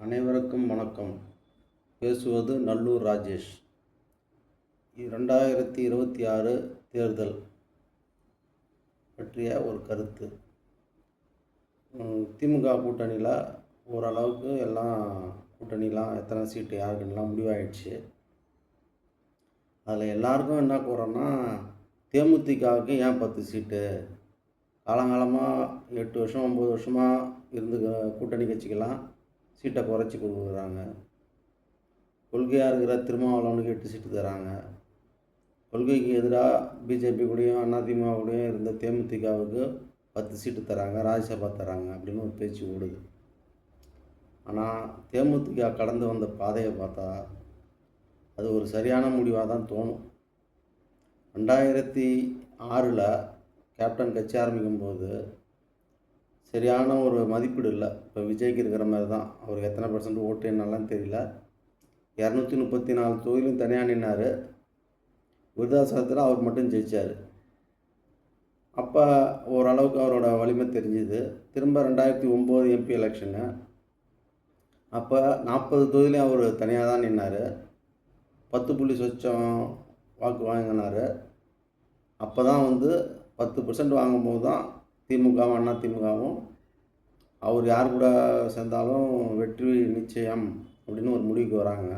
அனைவருக்கும் வணக்கம். பேசுவது நல்லூர் ராஜேஷ். 2026 தேர்தல் பற்றிய ஒரு கருத்து. திமுக கூட்டணியில் ஓரளவுக்கு எல்லாம் கூட்டணிலாம் எத்தனை சீட்டு யாருக்குன்னெலாம் முடிவாயிடுச்சு. அதில் எல்லாருக்கும் என்ன கூறன்னா, தேமுதிகவுக்கு ஏன் 10 சீட்டு? காலங்காலமாக 8 வருஷம் 9 வருஷமாக இருந்து கூட்டணி கட்சிக்கெல்லாம் சீட்டை குறைச்சி கொடுக்குறாங்க. கொள்கையாக இருக்கிற திருமாவளவனுக்கு 8 சீட்டு தராங்க. கொள்கைக்கு எதிராக பிஜேபி கூடயும் அதிமுக கூடயும் இருந்த தேமுதிகவுக்கு 10 சீட்டு தராங்க, ராஜ்யசபா தராங்க அப்படின்னு ஒரு பேச்சு ஓடுது. ஆனால் தேமுதிக கடந்து வந்த பாதையை பார்த்தா அது ஒரு சரியான முடிவாக தான் தோணும். 2006 கேப்டன் கட்சி ஆரம்பிக்கும் போது சரியான ஒரு மதிப்பீடு இல்லை. இப்போ விஜய்க்கு இருக்கிற மாதிரி தான். அவருக்கு எத்தனை % ஓட்டு என்னெல்லாம் தெரியல. 234 தொகுதியிலும் தனியாக நின்னார். விருதாசலத்தில் அவர் மட்டும் ஜெயித்தார். அப்போ ஓரளவுக்கு அவரோட வலிமை தெரிஞ்சுது. திரும்ப 2009 MP எலெக்ஷனு. அப்போ 40 தொகுதியிலையும் அவர் தனியாக தான் நின்னார். 10.0 வாக்கு வாங்கினார். அப்போ தான் 10% வாங்கும்போது தான் திமுகவும் அதிமுகவும் அவர் யார் கூட சேர்ந்தாலும் வெற்றி நிச்சயம் அப்படின்னு ஒரு முடிவுக்கு வராங்க.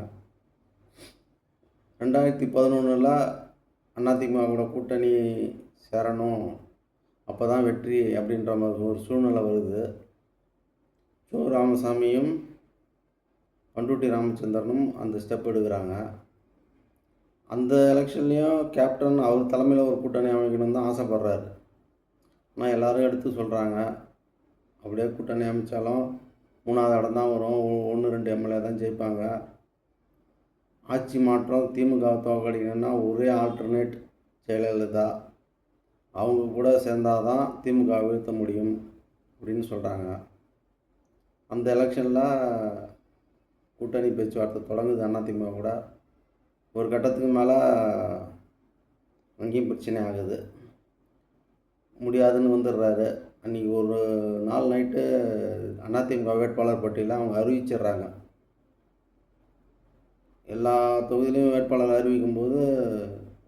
2011 அதிமுக கூட கூட்டணி சேரணும், அப்போ தான் வெற்றி அப்படின்ற மாதிரி ஒரு சூழ்நிலை வருது. ராமசாமியும் பண்டூட்டி ராமச்சந்திரனும் அந்த ஸ்டெப் எடுக்கிறாங்க. அந்த எலெக்ஷன்லேயும் கேப்டன் அவர் தலைமையில் ஒரு கூட்டணி அமைக்கணும்னு தான் ஆசைப்படுறாரு. ஆனால் எல்லோரும் எடுத்து சொல்கிறாங்க, அப்படியே கூட்டணி அமைச்சாலும் 3வது இடம் தான் வரும், 1-2 MLA தான் ஜெயிப்பாங்க. ஆட்சி மாற்றம் திமுக தோற்கடிக்கணும்னா ஒரே ஆல்டர்னேட் ஜெயலலிதா, அவங்க கூட சேர்ந்தால் தான் திமுக வீழ்த்த முடியும் அப்படின்னு சொல்கிறாங்க. அந்த எலெக்ஷனில் கூட்டணி பேச்சுவார்த்தை தொடங்குது அதிமுக கூட. ஒரு கட்டத்துக்கு மேலே அங்கேயும் பிரச்சனை ஆகுது. முடியாதுன்னு வந்துடுறாரு. அன்றைக்கி ஒரு நாள் நைட்டு அதிமுக வேட்பாளர் பட்டியலில் அவங்க அறிவிச்சிடுறாங்க. எல்லா தொகுதியிலையும் வேட்பாளர் அறிவிக்கும்போது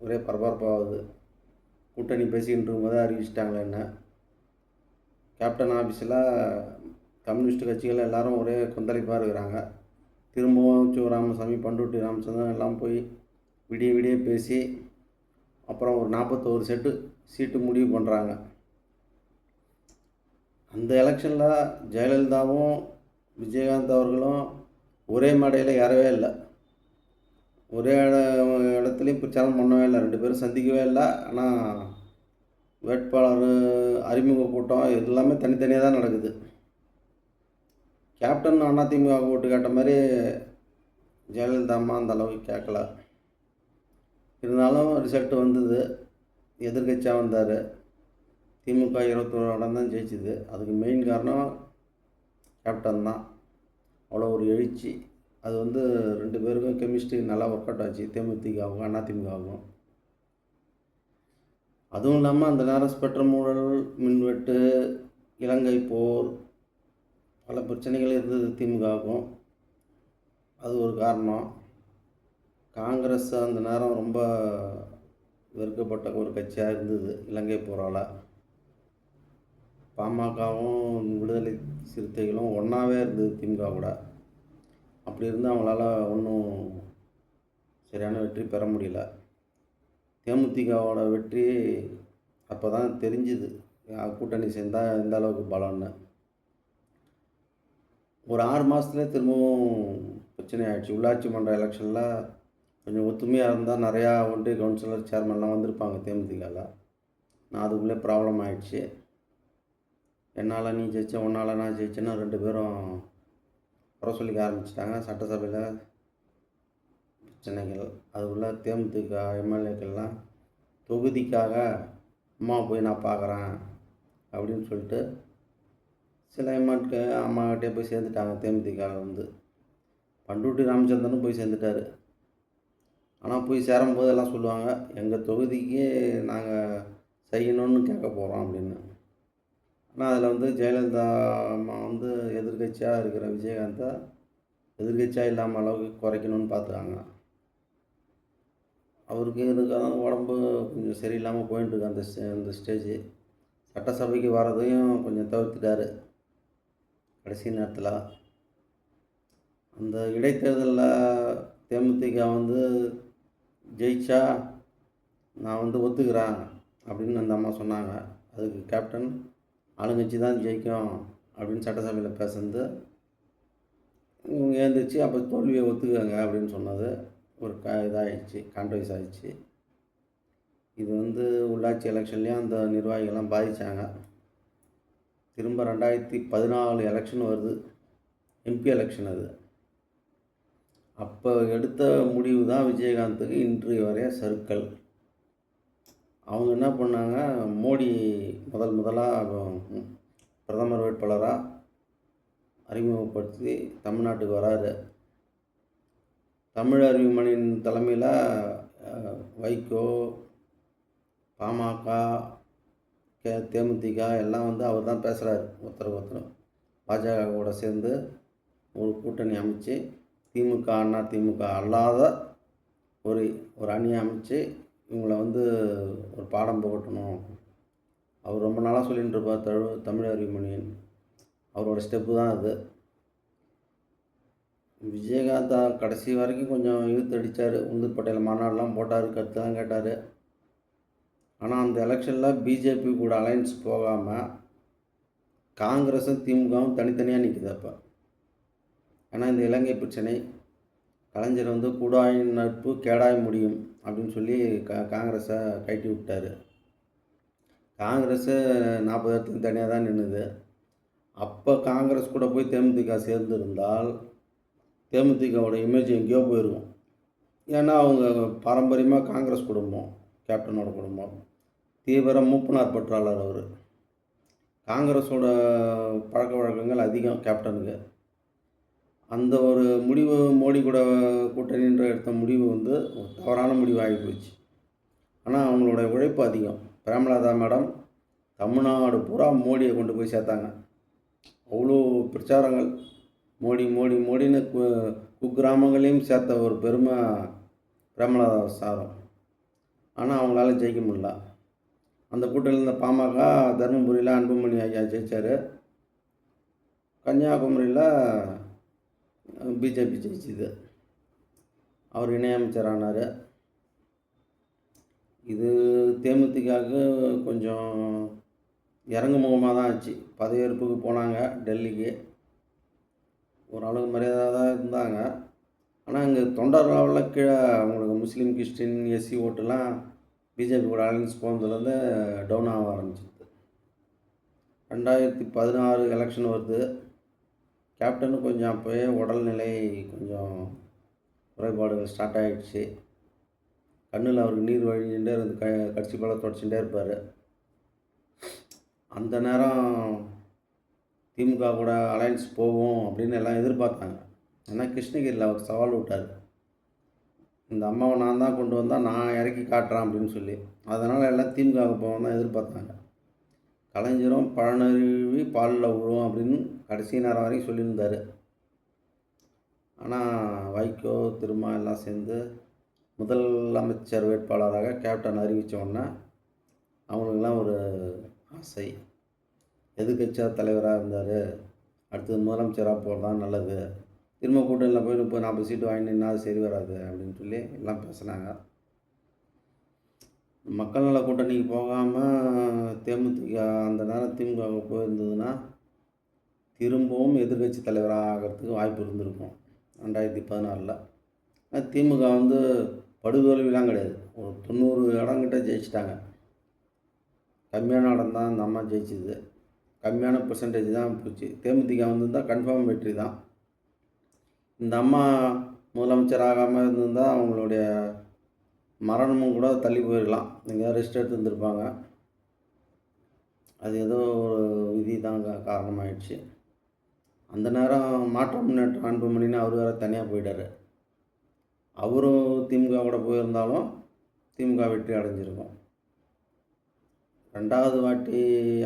ஒரே பரபரப்பாகுது. கூட்டணி பேசிக்கிட்டு இருக்கும்போது அறிவிச்சிட்டாங்களே என்ன. கேப்டன் ஆஃபீஸில் கம்யூனிஸ்ட் கட்சிகள் எல்லோரும் ஒரே கொந்தளிப்பாக இருக்கிறாங்க. திரும்பவும் ராமசாமி பண்டூட்டி ராமச்சந்திரன் எல்லாம் போய் விடிய பேசி அப்புறம் ஒரு 41 சீட்டு முடிவு பண்ணுறாங்க. அந்த எலெக்ஷனில் ஜெயலலிதாவும் விஜயகாந்த் அவர்களும் ஒரே மேடையில் ஏறவே இல்லை. ஒரே இடத்துலையும் பிரச்சாரம் பண்ணவே இல்லை. 2 பேரும் சந்திக்கவே இல்லை. ஆனால் வேட்பாளர் அறிமுக கூட்டம் எல்லாமே தனித்தனியாக தான் நடக்குது. கேப்டன் அதிமுக ஓட்டு கேட்ட மாதிரி ஜெயலலிதா அம்மா அந்த அளவுக்கு கேட்கல. இருந்தாலும் ரிசல்ட் வந்தது. எதிர்கட்சியாக வந்தார். திமுக 21 இடம் தான் ஜெயிச்சுது. அதுக்கு மெயின் காரணம் கேப்டன் தான். அவ்வளோ ஒரு எழுச்சி. அது 2 பேருக்கும் கெமிஸ்ட்ரி நல்லா ஒர்க் அவுட் ஆச்சு, தேமுதிகவும் அதிமுகவும். அதுவும் இல்லாமல் அந்த நேரம் ஸ்பெக்ட்ரம் ஊழல், மின்வெட்டு, இலங்கை போர், பல பிரச்சனைகள் இருந்தது திமுகவுக்கும். அது ஒரு காரணம். காங்கிரஸ் அந்த நேரம் ரொம்ப வெறுக்கப்பட்ட ஒரு கட்சியாக இருந்தது இலங்கை போரால். பாமகவும் விடுதலை சிறுத்தைகளும் ஒன்றாவே இருந்தது திமுக கூட. அப்படி இருந்து அவங்களால ஒன்றும் சரியான வெற்றி பெற முடியல. தேமுதிகவோட வெற்றி அப்போ தான் தெரிஞ்சுது கூட்டணி சேர்ந்தால் எந்த அளவுக்கு பலம்னு. ஒரு 6 மாதத்துலேயே திரும்பவும் பிரச்சனை ஆகிடுச்சு. உள்ளாட்சி மன்ற எலெக்ஷனில் கொஞ்சம் ஒத்துமையாக இருந்தால் நிறையா ஒன்றிய கவுன்சிலர் சேர்மன்லாம் வந்திருப்பாங்க தேமுதிகவில். நான் அதுக்குள்ளே ப்ராப்ளம் ஆகிடுச்சு. என்னால் நீ ஜெயிச்ச, உன்னால் நான் ஜெயிச்சேன்னா 2 பேரும் குறை சொல்லிக்க ஆரம்பிச்சிட்டாங்க. சட்டசபையில் பிரச்சனைகள். அதுக்குள்ளே தேமுதிக MLAக்கள்லாம் தொகுதிக்காக அம்மா போய் நான் பார்க்குறேன் அப்படின்னு சொல்லிட்டு சில அம்மாக்கிட்டே போய் சேர்ந்துட்டாங்க. தேமுதிக பண்டூட்டி ராமச்சந்திரனும் போய் சேர்ந்துட்டார். ஆனால் போய் சேரும்போது எல்லாம் சொல்லுவாங்க, எங்கள் தொகுதிக்கு நாங்கள் செய்யணும்னு கேட்க போகிறோம் அப்படின்னு. ஆனால் அதில் ஜெயலலிதா அம்மா எதிர்கட்சியாக இருக்கிற விஜயகாந்தை எதிர்க்கட்சியாக இல்லாமல் அளவுக்கு குறைக்கணும்னு பார்த்துக்காங்க. அவருக்கு இதுக்காக உடம்பு கொஞ்சம் சரியில்லாமல் போயின்ட்டுருக்கு அந்த ஸ்டேஜு. சட்டசபைக்கு வரதையும் கொஞ்சம் தவிர்த்துட்டார் கடைசி நேரத்தில். அந்த இடைத்தேர்தலில் தேமுதிக ஜெயிச்சா நான் ஒத்துக்கிறேன் அப்படின்னு அந்த அம்மா சொன்னாங்க. அதுக்கு கேப்டன் ஆளுங்கட்சி தான் ஜெயிக்கும் அப்படின்னு சட்டசபையில் பேசுனது இவங்க எழுந்திரிச்சு அப்போ தோல்வியை ஒத்துக்கங்க அப்படின்னு சொன்னது ஒரு இதாகிடுச்சு, கான்ட்ரவர்ஸ் ஆகிடுச்சு. இது உள்ளாட்சி எலெக்ஷன்லேயும் அந்த நிர்வாகிகள்லாம் பாதித்தாங்க. திரும்ப 2014 எலெக்ஷன் வருது, எம்பி எலெக்ஷன். அது அப்போ எடுத்த முடிவு தான் விஜயகாந்துக்கு இன்றைய வரைய சறுக்கல். அவங்க என்ன பண்ணாங்க, மோடி முதலாக பிரதமர் வேட்பாளராக அறிமுகப்படுத்தி தமிழ்நாட்டுக்கு வராரு. தமிழ் அறிவுமணியின் தலைமையில் வைகோ, பாமக, தேமுதிக எல்லாம் அவர் தான் பேசுகிறாரு. ஒருத்தர் பாஜக கூட சேர்ந்து ஒரு கூட்டணி அமைச்சு திமுக அண்ணா திமுக அல்லாத ஒரு அணியை அமைச்சு இவங்களை ஒரு பாடம் புகட்டணும். அவர் ரொம்ப நாளாக சொல்லிகிட்டு இருப்பார். தமிழ் அறிவுமணியன் அவரோட ஸ்டெப்பு தான் அது. விஜயகாந்த் கடைசி வரைக்கும் கொஞ்சம் இழுத்தடித்தார். உளுந்தூர்பேட்டையில் மாநாடுலாம் போட்டார், கருத்துலாம் கேட்டார். ஆனால் அந்த எலெக்ஷனில் பிஜேபி கூட அலையன்ஸ் போகாமல் காங்கிரஸும் திமுகவும் தனித்தனியாக நிற்குது. அப்போ ஏன்னா இந்த இலங்கை பிரச்சனை, கலைஞர் கூடாயின் நட்பு கேடாய் முடியும் அப்படின்னு சொல்லி காங்கிரஸை கட்டி விட்டார். காங்கிரஸு 40 இடத்துக்கு தனியாக தான் நின்றுது. அப்போ காங்கிரஸ் கூட போய் தேமுதிக சேர்ந்துருந்தால் தேமுதிகவோட இமேஜ் எங்கேயோ போயிருக்கும். ஏன்னா அவங்க பாரம்பரியமாக காங்கிரஸ் குடும்பம், கேப்டனோட குடும்பம், தீவிர மூப்பனார் பற்றாளர். அவர் காங்கிரஸோட பழக்க வழக்கங்கள் அதிகம் கேப்டனுக்கு. அந்த ஒரு முடிவு, மோடி கூட கூட்டணின்ற எடுத்த முடிவு ஒரு தவறான முடிவாகி போச்சு. ஆனால் அவங்களோட உழைப்பு அதிகம். பிரேமலதா மேடம் தமிழ்நாடு பூரா மோடியை கொண்டு போய் சேர்த்தாங்க. அவ்வளோ பிரச்சாரங்கள், மோடி மோடி மோடின்னு குக்கிராமங்களையும் சேர்த்த ஒரு பெருமை பிரேமலதா சாரும். ஆனால் அவங்களால ஜெயிக்க முடியல. அந்த கூட்டணியில் இருந்த பாமக தருமபுரியில் அன்புமணி ஐயா ஜெயித்தார். கன்னியாகுமரியில் பிஜேபி ஜெயிச்சுது. அவர் இணையமைச்சர் ஆனார். இது தேமுதிகவுக்கு கொஞ்சம் இறங்கு முகமாக தான் ஆச்சு. பதவியேற்புக்கு போனாங்க டெல்லிக்கு, ஓரளவுக்கு மரியாதை தான் இருந்தாங்க. ஆனால் இங்கே தொண்டர் லெவலில் கீழே அவங்களுக்கு முஸ்லீம், கிறிஸ்டின், எஸ்சி ஓட்டுலாம் பிஜேபி கூட அலையன்ஸ் போனதுலேருந்து டவுன் ஆக ஆரம்பிச்சிது. 2016 எலெக்ஷன் வருது. கேப்டனுக்கு கொஞ்சம் அப்போயே உடல்நிலை கொஞ்சம் குறைபாடுகள் ஸ்டார்ட் ஆகிடுச்சு. கண்ணில் அவருக்கு நீர் வழிஞ்சுட்டே இருந்து கட்சி போல் தொடச்சிட்டே இருப்பார். அந்த நேரம் திமுக கூட அலையன்ஸ் போவோம் அப்படின்னு எல்லாம் எதிர்பார்த்தாங்க. ஏன்னா கிருஷ்ணகிரியில் அவர் சவால் விட்டார், இந்த அம்மாவை நான் தான் கொண்டு வந்தால் நான் இறக்கி காட்டுறேன் அப்படின்னு சொல்லி. அதனால் எல்லாம் திமுகவுக்கு போவோம் தான் எதிர்பார்த்தாங்க. கலைஞரும் பழனருவி பாலில் விழுவோம் அப்படின்னு கடைசி நேரம் வரைக்கும் சொல்லியிருந்தார். ஆனால் வைகோ திருமா எல்லாம் சேர்ந்து முதலமைச்சர் வேட்பாளராக கேப்டன் அறிவித்த உடனே அவங்களுக்கெல்லாம் ஒரு ஆசை. எதிர்க்கட்சியாக தலைவராக இருந்தார், அடுத்தது முதலமைச்சராக போகிறதான் நல்லது, திரும்ப கூட்டணியில் போய் 30-40 சீட்டு வாங்கினா அது சரி வராது அப்படின்னு சொல்லி எல்லாம் பேசுனாங்க. மக்கள் நல கூட்டணிக்கு போகாமல் தேமுதிக அந்த நேரம் திமுக போயிருந்ததுன்னா திரும்பவும் எதிர்க்கட்சி தலைவராக ஆகிறதுக்கு வாய்ப்பு இருந்திருக்கும் 2016. திமுக படுதோல்விலாம் கிடையாது, ஒரு 90 இடங்கிட்ட ஜெயிச்சிட்டாங்க. கம்மியான இடம் தான் அந்த அம்மா ஜெயிச்சிது, கம்மியான பெர்சன்டேஜ் தான் போச்சு. தேமுதிக தான் கன்ஃபார்ம் வெற்றி தான். இந்த அம்மா முதலமைச்சர் ஆகாமல் இருந்திருந்தால் அவங்களுடைய மரணமும் கூட தள்ளி போயிடலாம், எங்கேயாவது ரெஸ்ட் எடுத்து இருந்திருப்பாங்க. அது ஏதோ ஒரு விதி தான் காரணமாகிடுச்சு. அந்த நேரம் மாற்ற முன்னேற்றம் அன்புமணின்னு அவர் வேறு தனியாக போயிட்டார். அவரும் திமுக கூட போயிருந்தாலும் திமுக வெற்றி அடைஞ்சிருக்கும். 2வது வாட்டி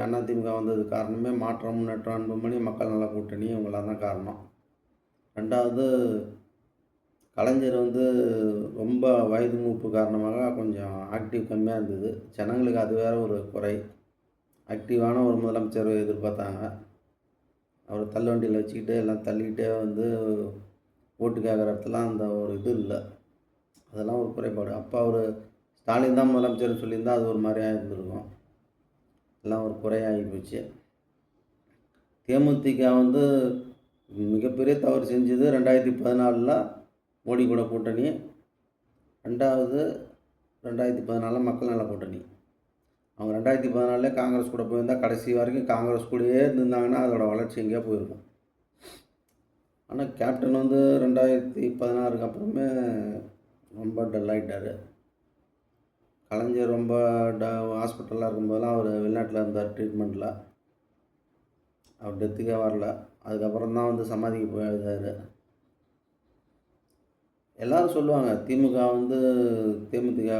அதிமுக வந்தது காரணமே மாற்றம் முன்னேற்றம் அன்புமணி மக்கள் நல கூட்டணி இவங்களாம் தான் காரணம். 2வது கலைஞர் வந்து ரொம்ப வயது மூப்பு காரணமாக கொஞ்சம் ஆக்டிவ் கம்மியாக இருந்தது. ஜனங்களுக்கு அது வேற ஒரு குறை. ஆக்டிவான ஒரு முதலமைச்சர் எதிர்பார்த்தாங்க. அவர தள்ளுவண்டியில வச்சுக்கிட்டு எல்லாம் தள்ளிக்கிட்டே வந்து ஓட்டு கேட்குற இடத்துல அந்த ஒரு இது இல்ல. அதெல்லாம் ஒரு குறைபாடு. அப்போ அவரு ஸ்டாலின் தான் முதலமைச்சர்னு சொல்லியிருந்தா அது ஒரு மாரியா இருந்திருக்கும். எல்லாம் ஒரு குறையாகி போச்சு. தேமுதிக வந்து மிகப்பெரிய தவறு செஞ்சது 2014ல் மோடி கூட கூட்டணி. 2வது 2014ல் மக்கள் நல கூட்டணி. அவங்க 2014லே காங்கிரஸ் கூட போயிருந்தா கடைசி வரைக்கும் காங்கிரஸ் கூடயே இருந்திருந்தாங்கன்னா அதோட வளர்ச்சி எங்கேயோ போயிருக்கும். ஆனால் கேப்டன் வந்து 2016க்கு அப்புறமே ரொம்ப டல் ஆகிட்டார். கலைஞர் ரொம்ப ஹாஸ்பிட்டலில் இருக்கும்போதெல்லாம் அவர் வெளிநாட்டில் இருந்தார் ட்ரீட்மெண்ட்டில். அவர் டெத்துக்கே வரல. அதுக்கப்புறம் தான் வந்து சமாதிக்கு போயிருந்தார். எல்லோரும் சொல்லுவாங்க திமுக வந்து தேமுதிக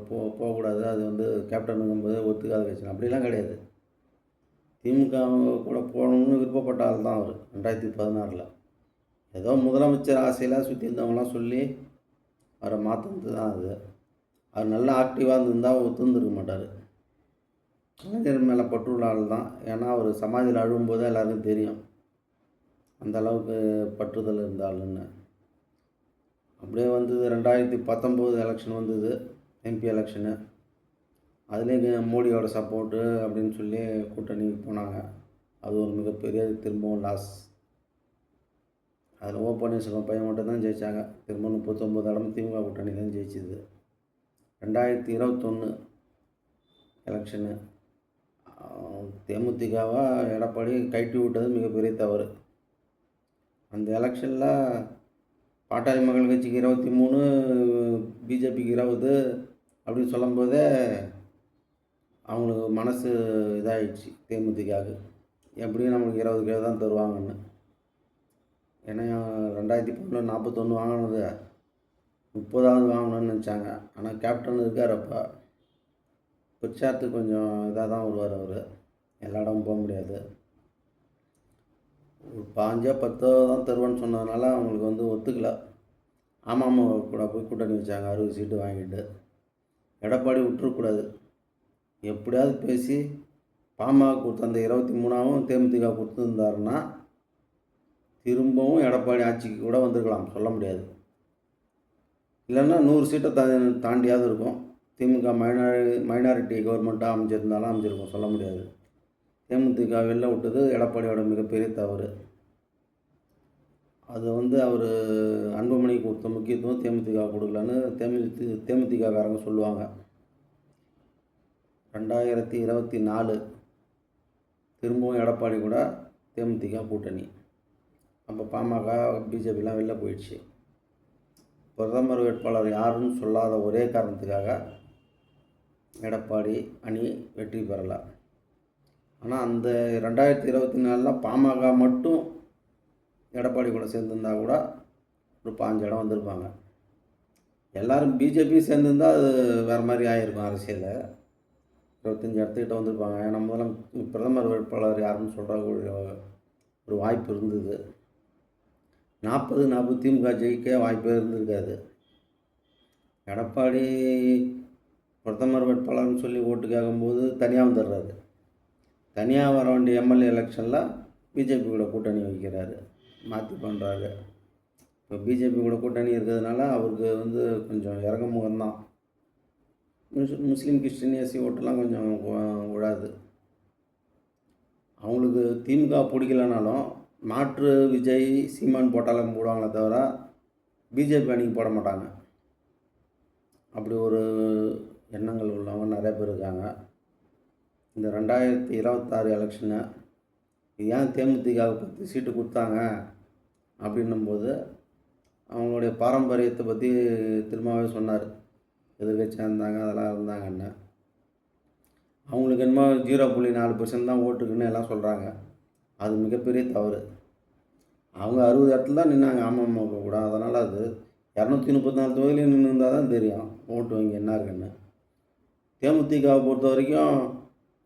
போகக்கூடாது, அது வந்து கேப்டனுங்கும்போது ஒத்துக்காத கட்சி. அப்படிலாம் கிடையாது. திமுக கூட போகணும்னு விருப்பப்பட்ட ஆள் தான் அவர் 2016ல். ஏதோ முதலமைச்சர் ஆசையெல்லாம் சுற்றி இருந்தவங்களாம் சொல்லி அவரை மாற்றினது தான் அது. அவர் நல்லா ஆக்டிவாக இருந்திருந்தால் ஒத்துந்துருக்க மாட்டார். கலைஞர் மேலே பற்றுள்ள ஆள் தான். ஏன்னா அவர் சமாதியில் அழுகும்போது எல்லாருக்கும் தெரியும் அந்த அளவுக்கு பற்றுதல் இருந்த ஆளுன்னு. அப்படியே வந்தது 2019 எலெக்ஷன் வந்தது, எம்பி எலெக்ஷனு. அதுலேயும் மோடியோட சப்போர்ட்டு அப்படின்னு சொல்லி கூட்டணிக்கு போனாங்க. அது ஒரு மிகப்பெரிய திரும்பவும் லாஸ். அதில் பன்னீர்செல்வம் பையன் மட்டும் தான் ஜெயித்தாங்க. திரும்ப 39 இடம் திமுக கூட்டணி தான் ஜெயிச்சிது. 2021 எலெக்ஷனு தேமுதிகவை எடப்பாடி கைட்டி விட்டது மிகப்பெரிய தவறு. அந்த எலெக்ஷனில் பாட்டாளி மக்கள் கட்சிக்கு 23, பிஜேபிக்கு 20 அப்படின்னு சொல்லும்போதே அவங்களுக்கு மனசு இதாகிடுச்சு தேமுதிகவுக்கு. எப்படியும் நம்மளுக்கு 20 கிலோ தான் தருவாங்கன்னு. ஏன்னா 2011 41 வாங்கினது 30வது வாங்கணும்னு நினச்சாங்க. ஆனால் கேப்டன் இருக்கார். அப்போ பிரச்சாரத்துக்கு கொஞ்சம் இதாக தான் வருவார் அவர். எல்லா இடமும் போக முடியாது. ஒரு 5 10 தான் தருவேன்னு சொன்னதுனால அவங்களுக்கு வந்து ஒத்துக்கல. அமமுக கூட போய் கூட்டணி வச்சாங்க 60 சீட்டு வாங்கிட்டு. எடப்பாடி விட்டுறக்கூடாது, எப்படியாவது பேசி பாமக கொடுத்த அந்த 23ஆவும் தேமுதிக கொடுத்துருந்தாருன்னா திரும்பவும் எடப்பாடி ஆட்சிக்கு கூட வந்திருக்கலாம், சொல்ல முடியாது. இல்லைன்னா 100 சீட்டை தாண்டியாவது இருக்கும். திமுக மைனாரிட்டி கவர்மெண்ட்டாக அமைஞ்சிருந்தாலும் அமைஞ்சிருக்கும், சொல்ல முடியாது. தேமுதிக வெளில விட்டது எடப்பாடியோட மிகப்பெரிய தவறு. அது வந்து அவர் அன்புமணிக்கு கொடுத்த முக்கியத்துவம் தேமுதிக கொடுக்கலன்னு தேமுதிககாரங்க சொல்லுவாங்க. 2024 திரும்பவும் எடப்பாடி கூட தேமுதிக கூட்டணி. அப்போ பாமக பிஜேபிலாம் வெளில போயிடுச்சு. பிரதமர் வேட்பாளர் யாருன்னு சொல்லாத ஒரே காரணத்துக்காக எடப்பாடி அணி வெற்றி பெறலை. ஆனால் அந்த 2024 பாமக மட்டும் எடப்பாடி கூட சேர்ந்துருந்தால் கூட ஒரு 5 இடம் வந்திருப்பாங்க. எல்லோரும் பிஜேபி சேர்ந்துருந்தால் அது வேறு மாதிரி ஆகிருக்கும். அரசியல் 25 இடத்துக்கிட்ட வந்திருப்பாங்க. ஏன்னா பிரதமர் வேட்பாளர் யாருன்னு சொல்கிற ஒரு வாய்ப்பு இருந்தது. 40 திமுக ஜெயிக்க வாய்ப்பே இருந்திருக்காது. எடப்பாடி பிரதமர் வேட்பாளர்னு சொல்லி ஓட்டு கேட்கும்போது தனியாக வந்துடுறாரு. தனியாக வர வேண்டிய எம்எல்ஏ எலெக்ஷனில் பிஜேபி கூட கூட்டணி வைக்கிறாரு, மாற்றி பண்ணுறாரு. இப்போ பிஜேபி கூட கூட்டணி இருக்கிறதுனால அவருக்கு வந்து கொஞ்சம் இறங்க முகம்தான். முஸ்லீம் கிறிஸ்டின் எஸ்சி ஓட்டெல்லாம் கொஞ்சம் விழாது. அவங்களுக்கு திமுக பிடிக்கலனாலும் மாற்று விஜய் சீமான் போட்டாலும் போடுவாங்களே தவிர பிஜேபி அணிக்கு போட மாட்டாங்க. அப்படி ஒரு எண்ணங்கள் உள்ளவங்க நிறைய பேர் இருக்காங்க. இந்த 2026 எலெக்ஷனை ஏன் தேமுதிகவுக்கு 10 சீட்டு கொடுத்தாங்க அப்படின்னும்போது அவங்களுடைய பாரம்பரியத்தை பற்றி திரும்பவே சொன்னார். எதிர்கட்சியாக இருந்தாங்க, அதெல்லாம் இருந்தாங்கன்னு. அவங்களுக்கு என்னமோ 0.4% தான் ஓட்டுக்குன்னு எல்லாம் சொல்கிறாங்க. அது மிகப்பெரிய தவறு. அவங்க 60 இடத்துல தான் நின்னாங்க அமமுக கூட. அதனால் அது 234 தொகுதியிலையும் நின்று இருந்தால் தான் தெரியும் ஓட்டு வங்கி என்ன இருக்குன்னு. தேமுதிகவை பொறுத்த வரைக்கும்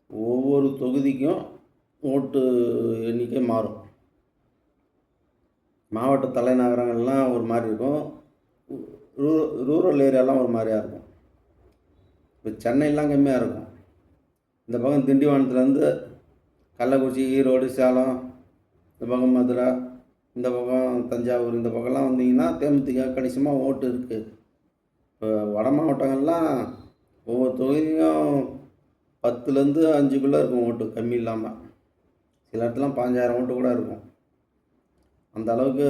ஒவ்வொரு தொகுதிக்கும் ஓட்டு எண்ணிக்கை மாறும். மாவட்ட தலைநகரங்கள்லாம் ஒரு மாதிரி இருக்கும், ரூரல் ஏரியாலாம் ஒரு மாதிரியா இருக்கும். இப்போ சென்னைலாம் கம்மியாக இருக்கும். இந்த பக்கம் திண்டிவனத்துலேருந்து கள்ளக்குறிச்சி, ஈரோடு, சேலம், இந்த பக்கம் மதுரை, இந்த பக்கம் தஞ்சாவூர், இந்த பக்கம்லாம் வந்தீங்கன்னா தேமுதிக கணிசமாக ஓட்டு இருக்குது. இப்போ வட மாவட்டங்கள்லாம் ஒவ்வொரு தொகுதியும் 10லேருந்து 5க்குள்ளே இருக்கும் ஓட்டு, கம்மி இல்லாமல். சில இடத்துலாம் 15,000 ஓட்டு கூட இருக்கும். அந்த அளவுக்கு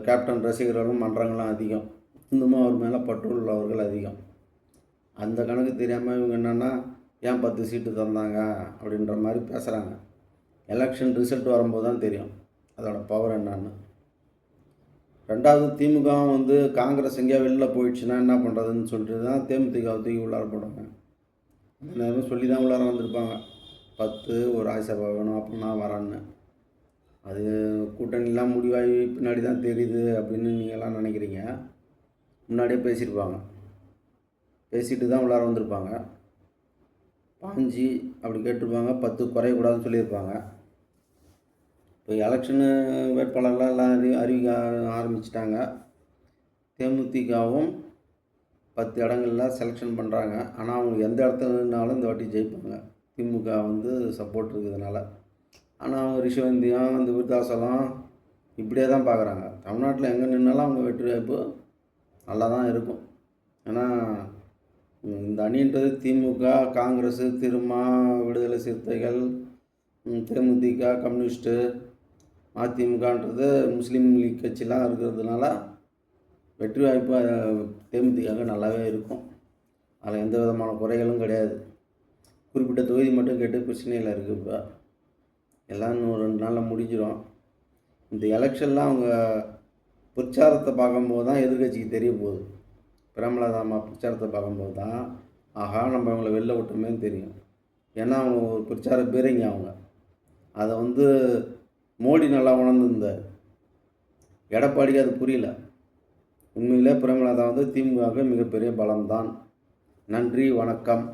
கேப்டன் ரசிகர்களும் மன்றங்களும் அதிகம். இன்னமும் அவர் மேலே பற்று உள்ளவர்கள் அதிகம். அந்த கணக்கு தெரியாமல் இவங்க என்னென்னா ஏன் 10 சீட்டு தந்தாங்க அப்படின்ற மாதிரி பேசுகிறாங்க. எலெக்ஷன் ரிசல்ட் வரும்போது தான் தெரியும் அதோட பவர் என்னன்னு. ரெண்டாவது, திமுக வந்து காங்கிரஸ் எங்கேயா வெளில போயிடுச்சுன்னா என்ன பண்ணுறதுன்னு சொல்லிட்டு தான் தேமுதிக தூக்கி உள்ளார போடுவாங்க. அந்த நேரம் சொல்லி தான் உள்ளார வந்திருப்பாங்க, 10 ஒரு ராஜ்யசபா வேணும் அப்படின்னா வரான்னு. அது கூட்டணிலாம் முடிவாகி பின்னாடி தான் தெரியுது அப்படின்னு நீங்கள்லாம் நினைக்கிறீங்க. முன்னாடியே பேசியிருப்பாங்க, பேசிட்டு தான் உள்ளார வந்திருப்பாங்க. பாஞ்சு அப்படி கேட்டிருப்பாங்க, 10 குறையக்கூடாதுன்னு சொல்லியிருப்பாங்க. இப்போ எலெக்ஷனு வேட்பாளர்லாம் எல்லாம் அறிவிக்க ஆரம்பிச்சிட்டாங்க. தேமுதிகவும் 10 இடங்களில் செலெக்ஷன் பண்ணுறாங்க. ஆனால் அவங்க எந்த இடத்துலனாலும் இந்த வாட்டி ஜெயிப்பாங்க, திமுக வந்து சப்போர்ட் இருக்கிறதுனால. ஆனால் அவங்க ரிஷவந்தியம், இந்த விருத்தாசலம் இப்படியே தான் பார்க்குறாங்க. தமிழ்நாட்டில் எங்கே நின்னாலும் அவங்க வெற்றி வாய்ப்பு நல்லா தான் இருக்கும். ஏன்னா இந்த அணின்றது திமுக, காங்கிரஸ், திருமா, விடுதலை சிறுத்தைகள், தேமுதிக, கம்யூனிஸ்ட்டு, அதிமுகன்றது முஸ்லீம் லீக் கட்சிலாம் இருக்கிறதுனால வெற்றி வாய்ப்பு தேமுதிக நல்லாவே இருக்கும். அதில் எந்த விதமான குறைகளும் கிடையாது. குறிப்பிட்ட தொகுதி மட்டும் கேட்டு பிரச்சனையில் இருக்குது. இப்போ எல்லாம் இன்னும் 2 நாளில் முடிஞ்சிடும். இந்த எலெக்ஷன்லாம் அவங்க பிரச்சாரத்தை பார்க்கும்போது தான் எதிர்கட்சிக்கு தெரிய போகுது. பிரேமலதா அம்மா பிரச்சாரத்தை பார்க்கும்போது தான் ஆஹா நம்ம அவங்கள வெளில விட்டோமேன்னு தெரியும். ஏன்னா அவங்க ஒரு பிரச்சார பீரங்க. அவங்க அதை வந்து மோடி நல்லா உணர்ந்திருந்தார், எடப்பாடிக்கு அது புரியல. உண்மையிலே பிரேமலதா வந்து திமுகவுக்கு மிகப்பெரிய பலம்தான். நன்றி, வணக்கம்.